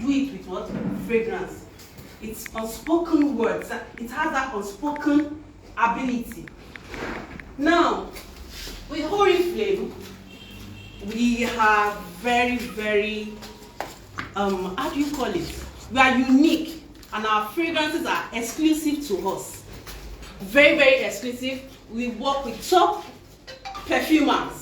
do it with what? Fragrance. It's unspoken words. It has that unspoken ability. Now, with Oriflame, we have very, very, how do you call it? We are unique, and our fragrances are exclusive to us. Very, very exclusive. We work with top perfumers.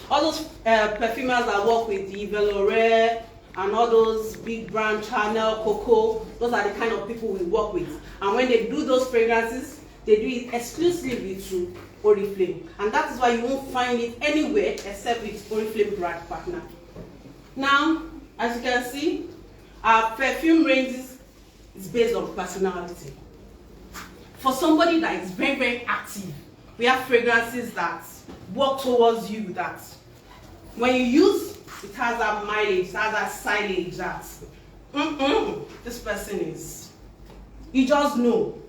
All those perfumers that work with Yves Saint Laurent and all those big brand, Chanel, Coco, those are the kind of people we work with. And when they do those fragrances, they do it exclusively to Oriflame. And that is why you won't find it anywhere except with Oriflame brand partner. Now, as you can see, our perfume ranges is based on personality. For somebody that is very, very active, we have fragrances that work towards you, that when you use, it has that mileage, it has that silage that this person is, you just know.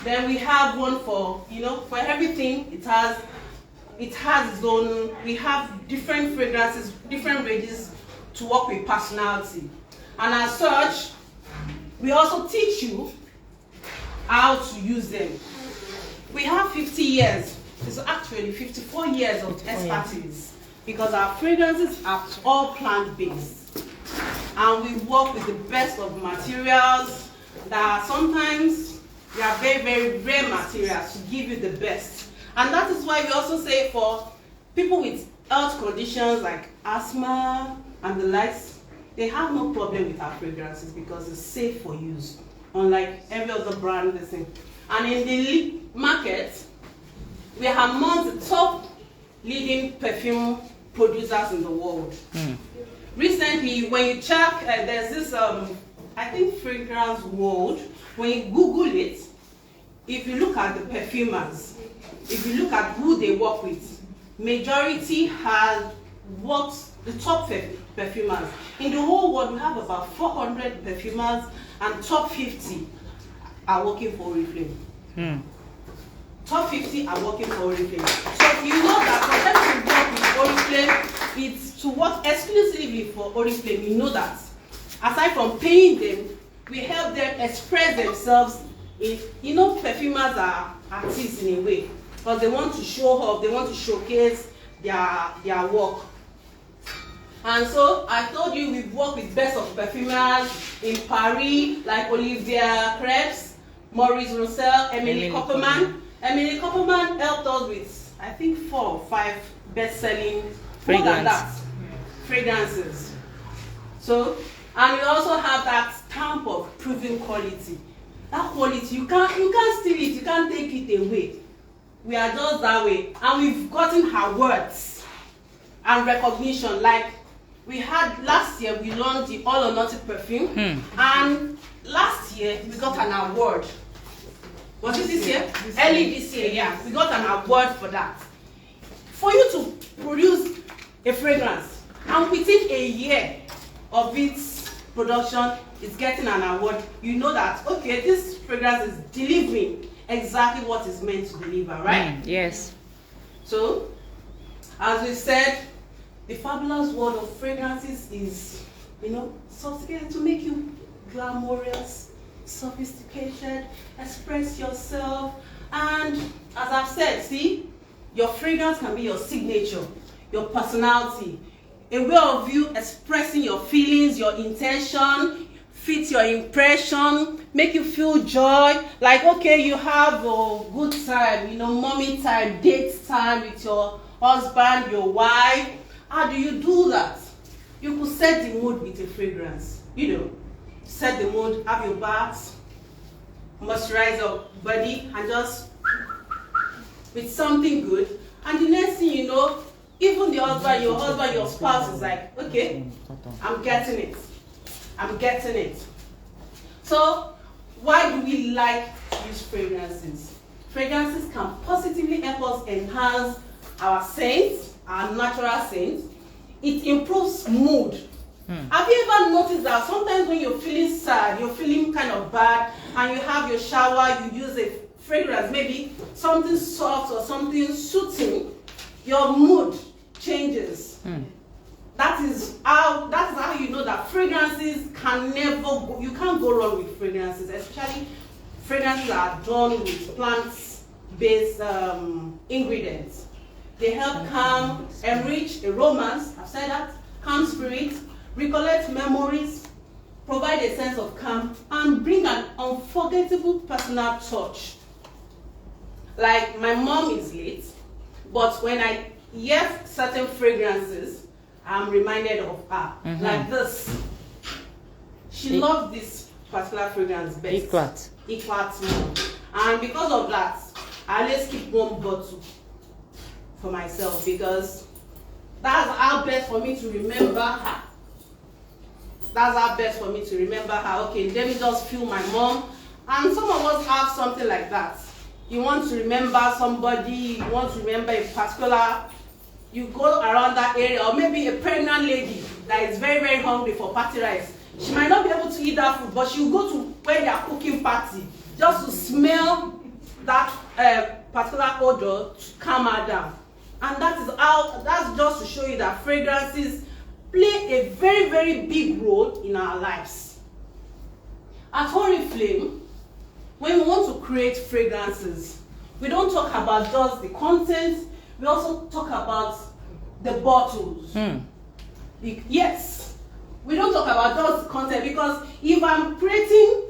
Then we have one for, for everything. It has its own, we have different fragrances, different ranges to work with personality. And as such, we also teach you how to use them. We have 50 years, it's actually 54 years of expertise, because our fragrances are all plant-based. And we work with the best of materials that sometimes they are very, very rare materials to give you the best. And that is why we also say for people with health conditions like asthma and the likes, they have no problem with our fragrances because it's safe for use, unlike every other brand the same. And in the market, we are among the top leading perfume producers in the world. Recently, when you check, there's this, I think, Fragrance World. When you Google it, if you look at the perfumers, if you look at who they work with, majority have worked the top perfumers. In the whole world, we have about 400 perfumers, and top 50 are working for Oriflame. Top 50 are working for Oriflame. So you know that for them to work with Oriflame, it's to work exclusively for Oriflame. You know that. Aside from paying them, we help them express themselves. Perfumers are artists in a way, because they want to show off, they want to showcase their work. And so I told you we've worked with best of perfumers in Paris, like Olivia Krebs, Maurice Roussel, Emily Copperman. Emily Copperman helped us with, I think, 4 or 5 best-selling fragrances. So, and we also have that stamp of proven quality. That quality, you can't steal it, you can't take it away. We are just that way. And we've gotten awards and recognition. Like we had last year, we launched the All or Nothing perfume. And last year, we got an award. Was it this year? Early this year, yeah. We got an award for that. For you to produce a fragrance, and within a year of its production, it's getting an award, you know that, okay, this fragrance is delivering exactly what it's meant to deliver, right? Yes. So, as we said, the fabulous world of fragrances is, sophisticated to make you glamorous, sophisticated, express yourself. And as I've said, see, your fragrance can be your signature, your personality, a way of you expressing your feelings, your intention, fit your impression, make you feel joy. Like, okay, you have a good time, mommy time, date time with your husband, your wife. How do you do that? You could set the mood with a fragrance. Set the mood, have your bath, moisturize your body, and just with something good. And the next thing you know, even your husband, your spouse is like, okay, I'm getting it. I'm getting it. So, why do we like to use fragrances? Fragrances can positively help us enhance our scents, our natural scents. It improves mood. Have you ever noticed that sometimes when you're feeling sad, you're feeling kind of bad, and you have your shower, you use a fragrance, maybe something soft or something soothing, your mood changes. that is how you know that fragrances can never go, you can't go wrong with fragrances, especially fragrances that are done with plants-based ingredients. They help calm, enrich aromas, I've said that, calm spirit, recollect memories, provide a sense of calm, and bring an unforgettable personal touch. Like, my mom is late, but when I hear certain fragrances, I'm reminded of her. Like this. She loves this particular fragrance best. Equat. And because of that, I always keep one bottle for myself, because that's how best for me to remember her. That's how best for me to remember her. Okay, let me just feel my mom. And some of us have something like that. You want to remember somebody, you want to remember a particular, you go around that area, or maybe a pregnant lady that is very, very hungry for party rice. She might not be able to eat that food, but she'll go to where they are cooking party just to smell that particular odor to calm her down. And that's just to show you that fragrances play a very, very big role in our lives. At Oriflame, when we want to create fragrances, we don't talk about just the content, we also talk about the bottles. Yes, we don't talk about just the content, because if I'm creating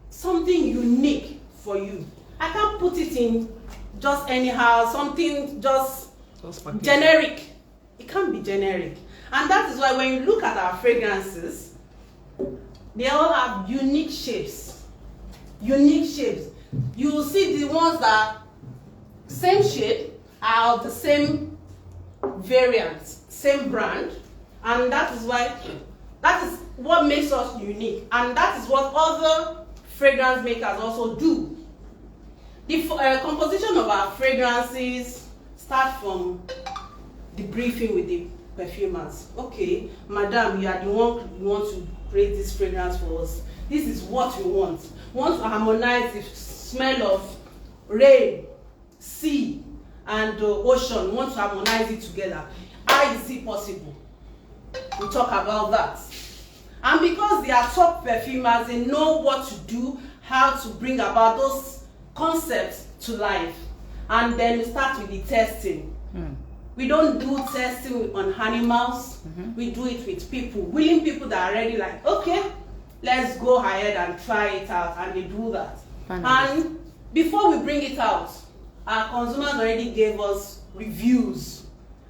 something unique for you, I can't put it in just anyhow, something just generic. It can't be generic. And that is why when you look at our fragrances, they all have unique shapes. Unique shapes. You will see the ones that same shape are of the same variant, same brand, and that is what makes us unique, and that is what other fragrance makers also do. The composition of our fragrances start from the briefing with the perfumers. Okay, madam, you are the one who want to create this fragrance for us. This is what we want. We want to harmonize the smell of rain, sea, and ocean. We want to harmonize it together. How is it possible? We talk about that. And because they are top perfumers, they know what to do, how to bring about those concepts to life. And then we start with the testing. We don't do testing on animals. We do it with people, willing people that are already like, okay, let's go ahead and try it out, and they do that. And before we bring it out, our consumers already gave us reviews,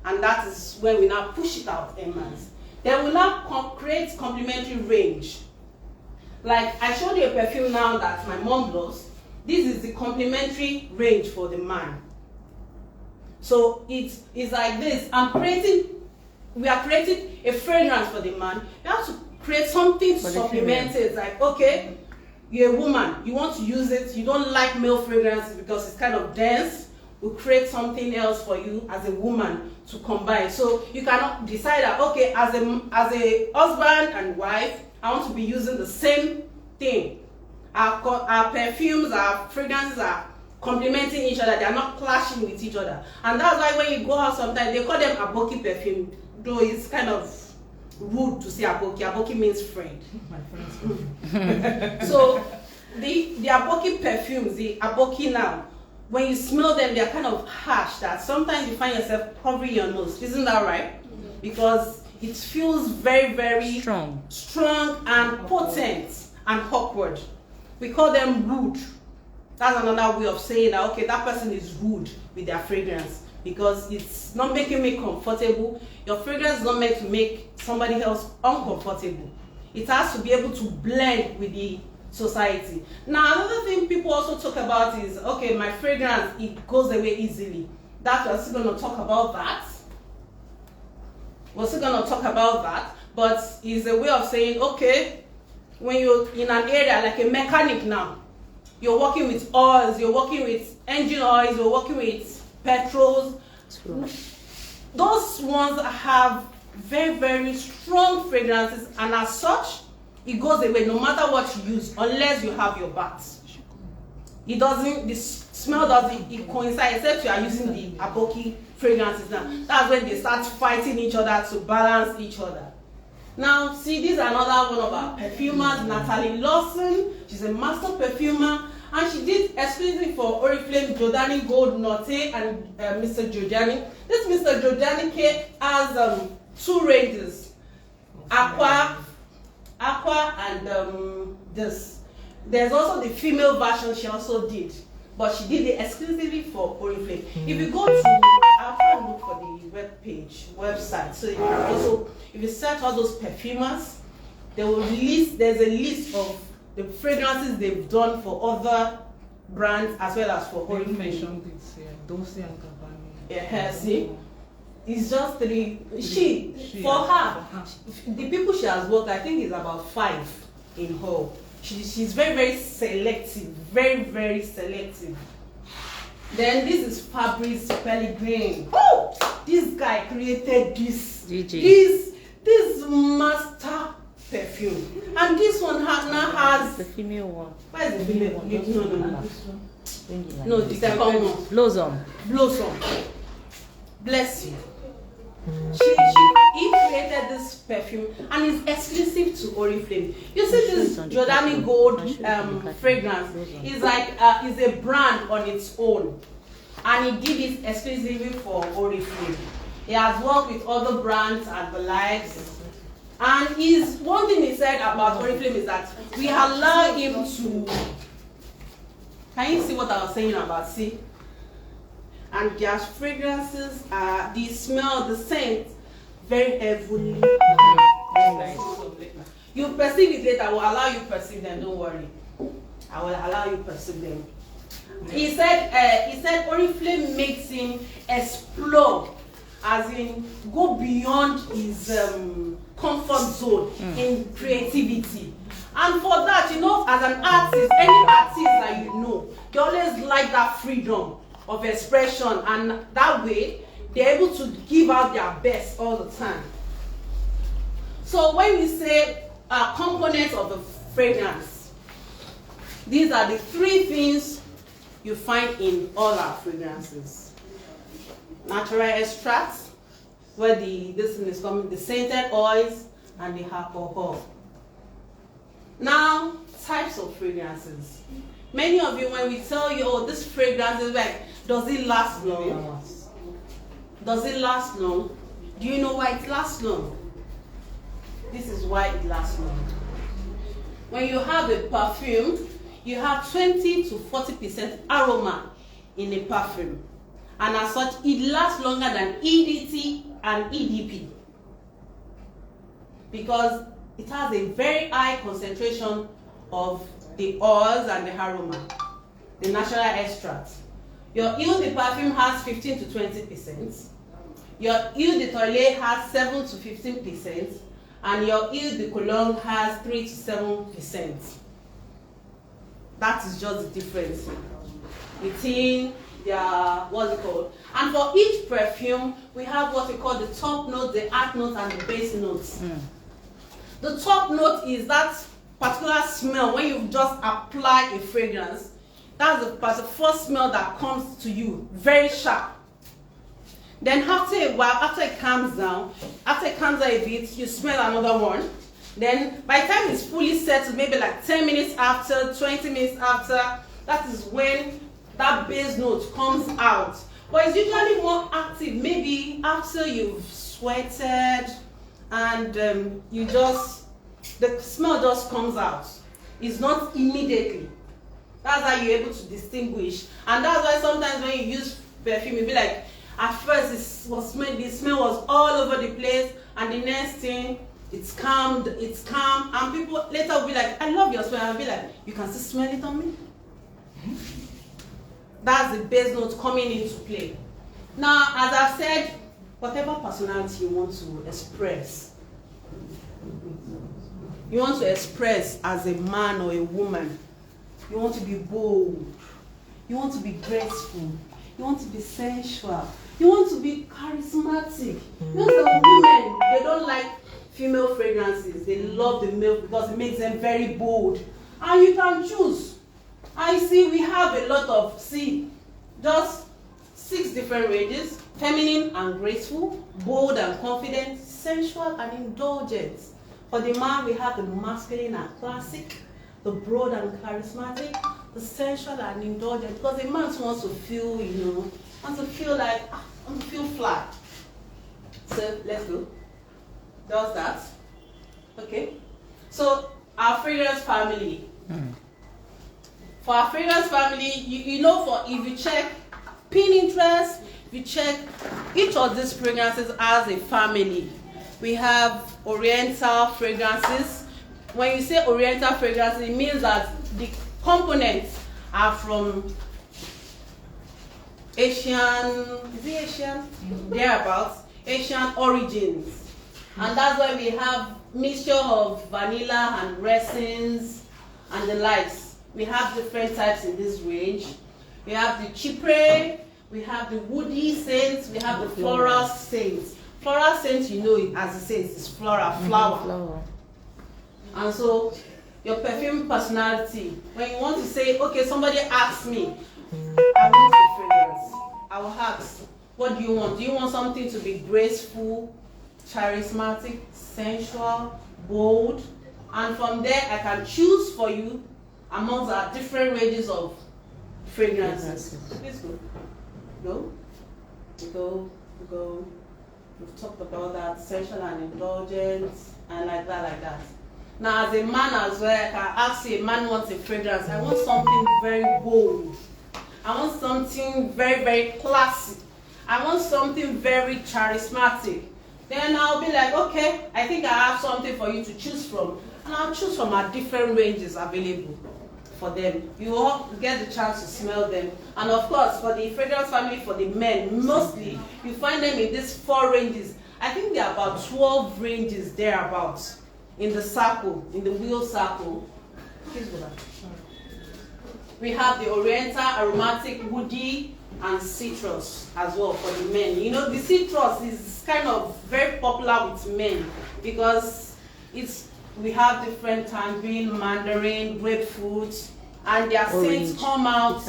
and that is when we now push it out, Emmas. Then we now create complementary range. Like I showed you a perfume now that my mom loves. This is the complementary range for the man. So it's like this. We are creating a fragrance for the man. You have to create something to supplement it. Like, okay, you're a woman, you want to use it, you don't like male fragrances because it's kind of dense. We'll create something else for you as a woman to combine. So you cannot decide that, okay, as a husband and wife, I want to be using the same thing. Our perfumes, our fragrances are complementing each other. They are not clashing with each other. And that's why when you go out sometimes, they call them aboki perfume, though it's kind of rude to say aboki. Aboki means friend. My friend's So the aboki perfumes, the aboki now, when you smell them, they're kind of harsh, that sometimes you find yourself covering your nose. Isn't that right? Because it feels very, very strong and potent and awkward. We call them rude. That's another way of saying that, okay, that person is rude with their fragrance, because it's not making me comfortable. Your fragrance is not meant to make somebody else uncomfortable. It has to be able to blend with the society. Now, another thing people also talk about is, okay, my fragrance, it goes away easily. That we're still going to talk about that. We're still going to talk about that, but it's a way of saying, okay, when you're in an area like a mechanic now, you're working with oils, you're working with engine oils, you're working with petrols. Those ones have very, very strong fragrances, and as such, it goes away no matter what you use, unless you have your bath. It doesn't, the smell doesn't coincide, except you are using the aboki fragrances now. That's when they start fighting each other to balance each other. Now, see, this is another one of our perfumers, Natalie Lawson. She's a master perfumer, and she did exclusively for Oriflame, Giordani Gold, Norte, and Mr. Giordani. This Mr. Giordani has 2 ranges, Aqua, and this. There's also the female version she also did, but she did it exclusively for Oriflame. If you go to, I'll try and look for the website, so you can also, if you search all those perfumers, they will there's a list of the fragrances they've done for other brands as well as for Oriflame. Yeah, see? It's just 3. For her, the people she has worked, I think, is about 5 in her. She's very, very selective, very, very selective. Then this is Fabrice Pellegrin. Oh, this guy created this master perfume, and this one now has the female one. Where is the female one? No, the second one. Blossom. Bless you. He created this perfume, and it's exclusive to Oriflame. You see, this Giordani Gold fragrance is like is a brand on its own, and he did it exclusively for Oriflame. He has worked with other brands and the likes, and one thing he said about Oriflame is that we allow him to. Can you see what I was saying about see? And their fragrances are the smell, the scent, very heavily. You perceive it later. I will allow you perceive them. Don't worry. I will allow you perceive them. He said Oriflame makes him explore, as in go beyond his comfort zone in creativity. And for that, as an artist, any artist that you know, they always like that freedom of expression, and that way they're able to give out their best all the time. So when we say components of the fragrance, these are the 3 things you find in all our fragrances. Natural extracts, where this thing is coming, the scented oils and the alcohol. Now, types of fragrances. Many of you, when we tell you, oh, this fragrance is like, does it last long? Does it last long? Do you know why it lasts long? This is why it lasts long. When you have a perfume, you have 20 to 40% aroma in a perfume. And as such, it lasts longer than EDT and EDP. Because it has a very high concentration of the oils and the aroma, the natural extract. Your Huile de Perfume has 15 to 20%. Your Huile de Toilette has 7 to 15%. And your Huile de Cologne has 3 to 7%. That is just the difference between their, what's it called? And for each perfume, we have what we call the top note, the heart note, and the base notes. The top note is that particular smell when you just apply a fragrance. That's the first smell that comes to you, very sharp. Then after a while, after it calms down a bit, you smell another one. Then by the time it's fully settled, maybe like 10 minutes after, 20 minutes after, that is when that base note comes out. But it's usually more active, maybe after you've sweated and the smell just comes out. It's not immediately. That's how you're able to distinguish. And that's why sometimes when you use perfume, you'll be like, at first the smell was all over the place, and the next thing, it's calm, and people later will be like, I love your smell, and I'll be like, you can still smell it on me? That's the base note coming into play. Now, as I've said, whatever personality you want to express, as a man or a woman, you want to be bold, you want to be graceful, you want to be sensual, you want to be charismatic. You know, some women, they don't like female fragrances. They love the male because it makes them very bold. And you can choose. I see we have a lot of, just 6 different ranges. Feminine and graceful, bold and confident, sensual and indulgent. For the man, we have the masculine and classic, the broad and charismatic, the sensual and indulgent. Because a man wants to feel, wants to feel like, wants to feel flat. So let's go. Does that? Okay. So our fragrance family. For our fragrance family, if you check Pinterest, if you check each of these fragrances as a family. We have Oriental Fragrances. When you say Oriental Fragrances, it means that the components are from Asian, is it Asian? Thereabouts, Asian origins. And that's why we have mixture of vanilla and resins and the likes. We have different types in this range. We have the chypre, we have the woody scents, we have the floral scents. Floral scent, it as it says, is floral, flower. And so, your perfume personality, when you want to say, okay, somebody asks me, I want a fragrance, I will ask, what do you want? Do you want something to be graceful, charismatic, sensual, bold? And from there, I can choose for you amongst our different ranges of fragrances. Please go. Go. We've talked about that, sensual and indulgent, and like that. Now, as a man as well, I can ask you, a man wants a fragrance. I want something very bold. I want something very, very classy. I want something very charismatic. Then I'll be like, okay, I think I have something for you to choose from. And I'll choose from our different ranges available for them. You all get the chance to smell them. And of course, for the fragrance family, for the men, mostly, you find them in these 4 ranges. I think there are about 12 ranges thereabouts in the circle, in the wheel circle. Please go back. We have the Oriental, aromatic, woody, and citrus as well for the men. The citrus is kind of very popular with men because we have different tangerine, mandarin, grapefruit, and their scents come out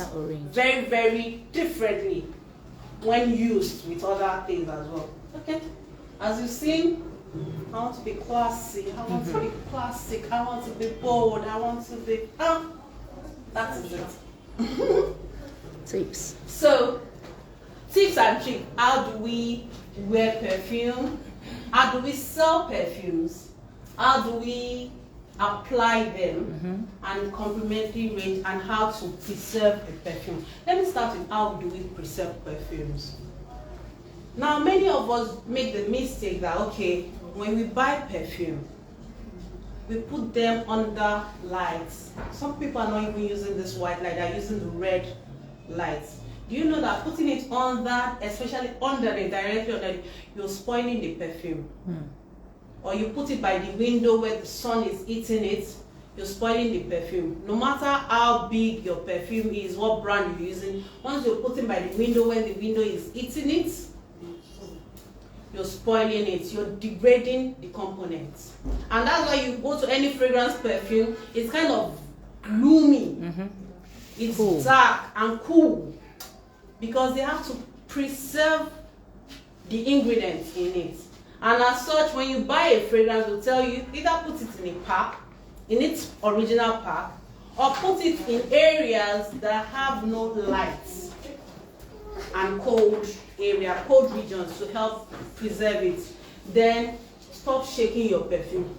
very, very differently when used with other things as well. Okay, as you've seen, I want to be classy, I want to be classic, I want to be bold, I want to be, that is it. Tips. So, tips and tricks. How do we wear perfume? How do we sell perfumes? How do we apply them and complementary range, and how to preserve a perfume? Let me start with how do we preserve perfumes. Now, many of us make the mistake that, okay, when we buy perfume, we put them under lights. Some people are not even using this white light, they're using the red lights. Do you know that putting it on that, especially under it, directly under it, you're spoiling the perfume? Or you put it by the window where the sun is hitting it, you're spoiling the perfume. No matter how big your perfume is, what brand you're using, once you're putting by the window when the window is hitting it, you're spoiling it, you're degrading the components. And that's why you go to any fragrance perfume, it's kind of gloomy. It's cool, dark and cool, because they have to preserve the ingredients in it. And as such, when you buy a fragrance, they'll tell you either put it in a pack, in its original pack, or put it in areas that have no lights and cold regions to help preserve it. Then stop shaking your perfume.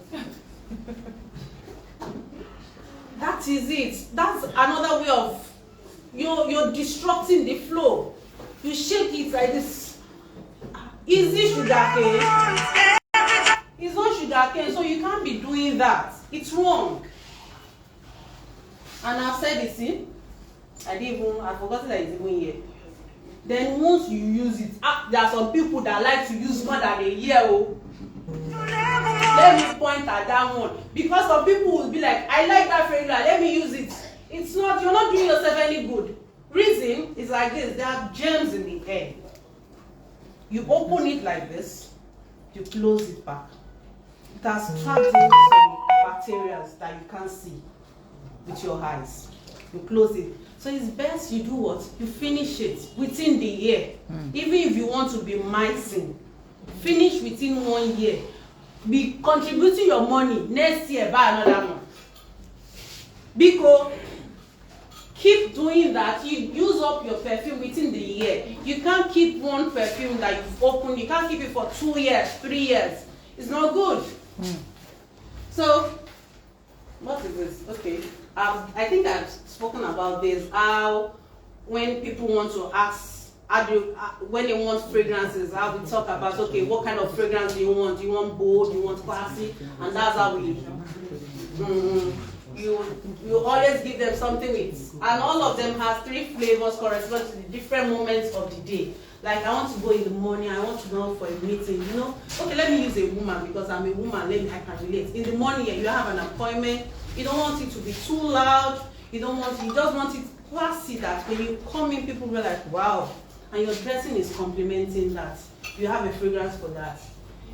That is it. That's another way of you're disrupting the flow. You shake it like this. Is it sugarcane? It's not sugarcane, so you can't be doing that. It's wrong. And I've said it, see? I've forgotten that it's even here. Then once you use it, there are some people that like to use more than a year. Let me point at that one. Because some people will be like, I like that fragrance, let me use it. It's not, you're not doing yourself any good. Reason is like this, there are germs in the air. You open it like this, you close it back. It has trapped in some bacteria that you can't see with your eyes. You close it. So it's best you do what? You finish it within the year. Even if you want to be mixing, finish within 1 year. Be contributing your money next year, buy another one. Because keep doing that. You use up your perfume within the year. You can't keep one perfume that you've opened. You can't keep it for 2 years, 3 years. It's not good. So, what is this? Okay. I think I've spoken about this. How when people want to ask, when they want fragrances, how we talk about, okay, what kind of fragrance do you want? Do you want bold? Do you want classy? And that's how we. You always give them something with, and all of them has 3 flavors corresponding to the different moments of the day. Like, I want to go in the morning, I want to go for a meeting, you know. Okay, let me use a woman because I'm a woman, I can relate. In the morning, you have an appointment, you don't want it to be too loud, you just want it classy that when you come in, people will be like, wow. And your dressing is complementing that. You have a fragrance for that.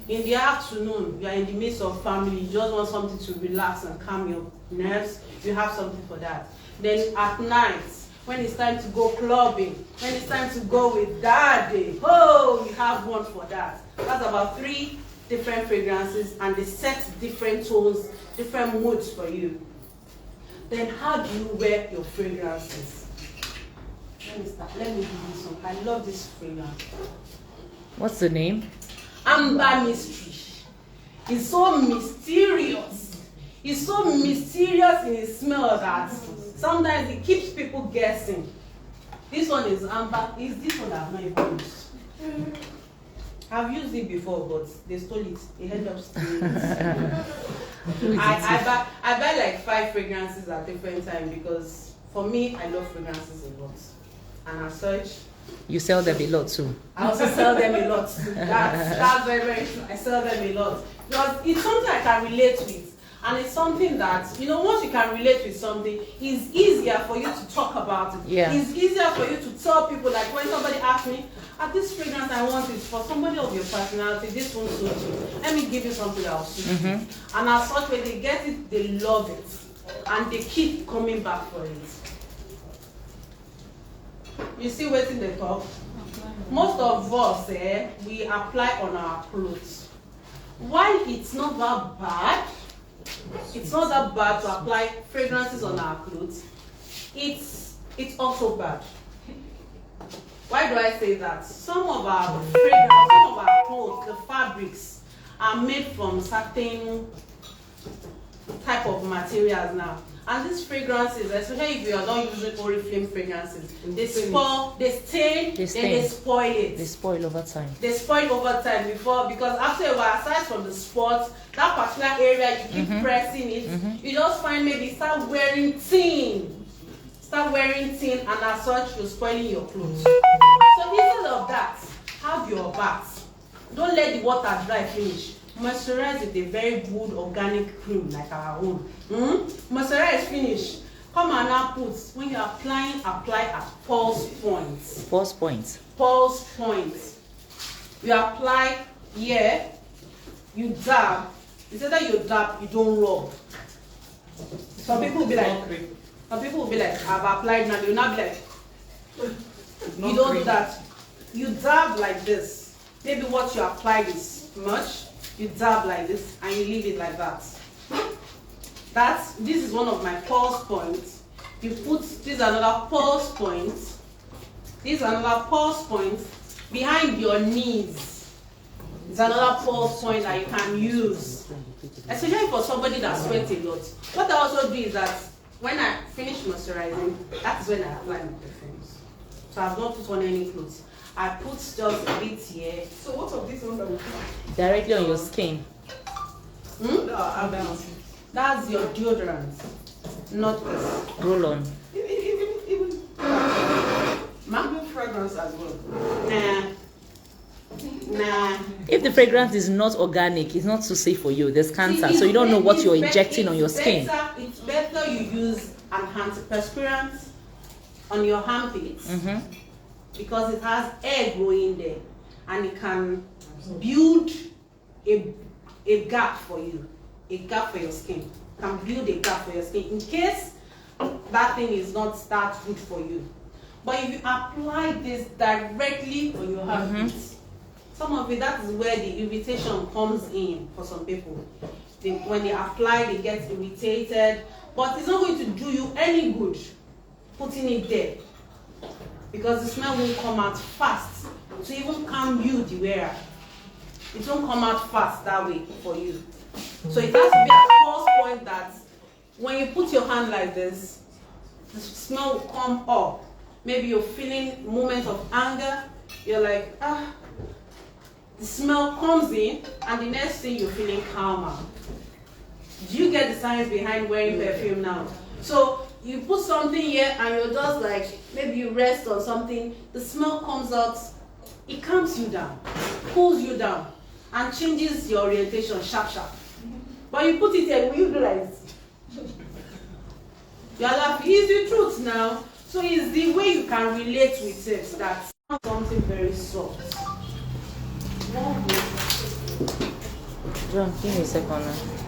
In the afternoon, you are in the midst of family, you just want something to relax and calm your nerves, you have something for that. Then at night, when it's time to go clubbing, when it's time to go with daddy, oh, you have one for that. That's about 3 different fragrances, and they set different tones, different moods for you. Then how do you wear your fragrances? Let me start. Let me give you some. I love this fragrance. What's the name? Amber Mystery. It's so mysterious. It's so mysterious in its smell that sometimes it keeps people guessing. This one is amber. Is this one I've not even used? I've used it before, but they stole it. It ended up stealing it. I buy like 5 fragrances at different times because for me, I love fragrances a lot. And as such, you sell them a lot too. I also sell them a lot too. That's very, very true. I sell them a lot. Because it's something I can relate with. And it's something that, you know, once you can relate with something, it's easier for you to talk about it. Yeah. It's easier for you to tell people, like when somebody asks me, this fragrance I want is for somebody of your personality, this won't suit you. Let me give you something that will suit you. And as such, when they get it, they love it. And they keep coming back for it. You see what's in the top? Most of us, we apply on our clothes. While it's not that bad, it's not that bad to apply fragrances on our clothes. It's also bad. Why do I say that? Some of our fragrances, some of our clothes, the fabrics are made from certain type of materials now. And these fragrances, especially if you are not using Oriflame fragrances, they stain, then they spoil it. They spoil over time. They spoil over time because after a while, aside from the spots, that particular area, you keep pressing it, you just find maybe start wearing thin. And as such, you're spoiling your clothes. So instead of that, have your bath. Don't let the water dry finish. Moisturize with a very good organic cream like our own. Moisturize finish. Come and now put, when you're applying, apply at pulse points. Pulse points. Pulse points. You apply here, you dab. Instead that you dab, you don't rub. Some people will be like, I've applied now. You'll not be like, you don't do that. You dab like this. Maybe what you applied is much. You dab like this and you leave it like that. This is one of my pulse points. You put this another pulse point. This another pulse point behind your knees. It's another pulse point that you can use, especially for somebody that sweats a lot. What I also do is that when I finish moisturizing, that's when I apply my perfumes. So I've not put on any clothes. I put just a bit here. So what of this one that we put? Directly on your skin. No, that's your deodorant, not this. Roll on. Even mango fragrance as well. Nah. If the fragrance is not organic, it's not too safe for you. There's cancer, so you don't know what you're injecting on your skin. It's better you use an antiperspirant on your armpits. Because it has air growing there and it can build a gap for you, a gap for your skin. It can build a gap for your skin. In case that thing is not that good for you. But if you apply this directly on your armpit, some of it, that is where the irritation comes in for some people. When they apply, they get irritated, but it's not going to do you any good putting it there, because the smell won't come out fast to even calm you, the wearer. It won't come out fast that way for you. So it has to be at first point that when you put your hand like this, the smell will come up. Maybe you're feeling moments of anger, you're like, the smell comes in, and the next thing you're feeling calmer. Do you get the science behind wearing perfume now? So you put something here and you're just like, maybe you rest on something, the smell comes out, it calms you down, cools you down, and changes your orientation sharp. But you put it here, will you do like this? You're laughing. It's the truth now. So it's the way you can relate with it that's something very soft. John, give me a second now.